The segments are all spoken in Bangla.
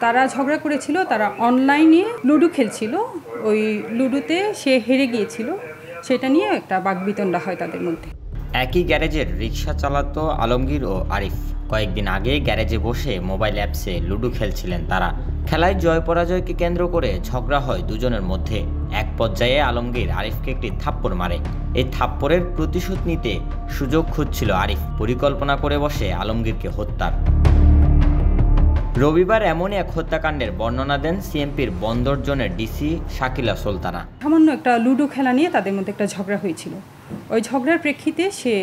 তারা ঝগড়া করেছিল, তারা অনলাইনে লুডো খেলছিল, ওই লুডোতে সে হেরে গিয়েছিল, সেটা নিয়ে একটা বাকবিতণ্ডা হয় তাদের মধ্যে। একই গ্যারেজের রিক্সা চালাতো আলমগীর ও আরিফ। কয়েকদিন আগে গ্যারেজে বসে মোবাইল অ্যাপসে লুডো খেলছিলেন তারা। খেলায় জয় পরাজয়কে কেন্দ্র করে ঝগড়া হয় দুজনের মধ্যে। এক পর্যায়ে আলমগীর আরিফকে একটি থাপ্পড় মারে। এই থাপ্পড়ের প্রতিশোধ নিতে সুযোগ খুঁজছিল আরিফ, পরিকল্পনা করে বসে আলমগীরকে হত্যার। রবিবার এমনই এক হত্যাকাণ্ডের বর্ণনা দেন সিএমপির বন্দর জোনের ডিসি শাকিলা সুলতানা। সামান্য একটা লুডো খেলা নিয়ে তাদের মধ্যে একটা ঝগড়া হয়েছিল। ওই ঝগড়ার প্রেক্ষিতে সে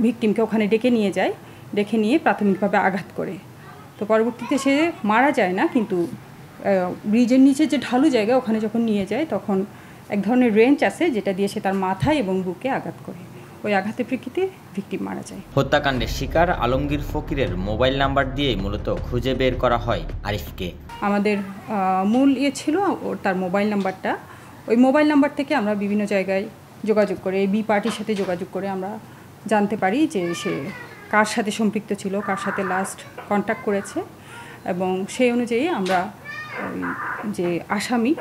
ভিকটিমকে ওখানে ডেকে নিয়ে যায়, ডেকে নিয়ে প্রাথমিকভাবে আঘাত করে। তো পরবর্তীতে সে মারা যায় না, কিন্তু ব্রিজের নিচে যে ঢালু জায়গা ওখানে যখন নিয়ে যায় তখন এক ধরনের রেঞ্চ আছে যেটা দিয়ে সে তার মাথায় এবং বুকে আঘাত করে। ওই আঘাতের প্রেক্ষিতে ভিকটিম মারা যায়। হত্যাকাণ্ডের শিকার আলমগীর ফকিরের মোবাইল নাম্বার দিয়ে মূলত খুঁজে বের করা হয় আরিফকে। আমাদের মূল ছিল ওর তার মোবাইল নাম্বারটা। ওই মোবাইল নাম্বার থেকে আমরা বিভিন্ন জায়গায় যোগাযোগ করে, বি পার্টির সাথে যোগাযোগ করে আমরা জানতে পারি যে সে কার সাথে সম্পৃক্ত ছিল, কার সাথে লাস্ট কন্ট্যাক্ট করেছে, এবং সেই অনুযায়ী আমরা যে আসামি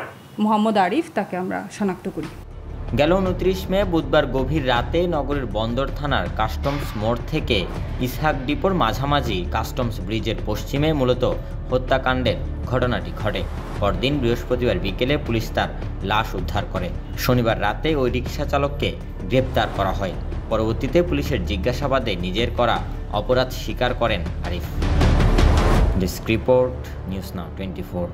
মোহাম্মদ আরিফ তাকে আমরা শনাক্ত করি। গেল 29 মে বুধবার গভীর রাতে নগরের বন্দর থানার কাস্টমস মোড় থেকে ইসহাক ডিপোর মাঝামাঝি কাস্টমস ব্রিজের পশ্চিমে মূলত হত্যাকাণ্ডের ঘটনাটি ঘটে। পরদিন বৃহস্পতিবার বিকেলে পুলিশ তার লাশ উদ্ধার করে। শনিবার রাতে ওই রিকশা চালককে গ্রেপ্তার করা হয়। পরবর্তীতে পুলিশের জিজ্ঞাসাবাদে নিজের করা অপরাধ স্বীকার করেন Arif. Desk report, news now 24।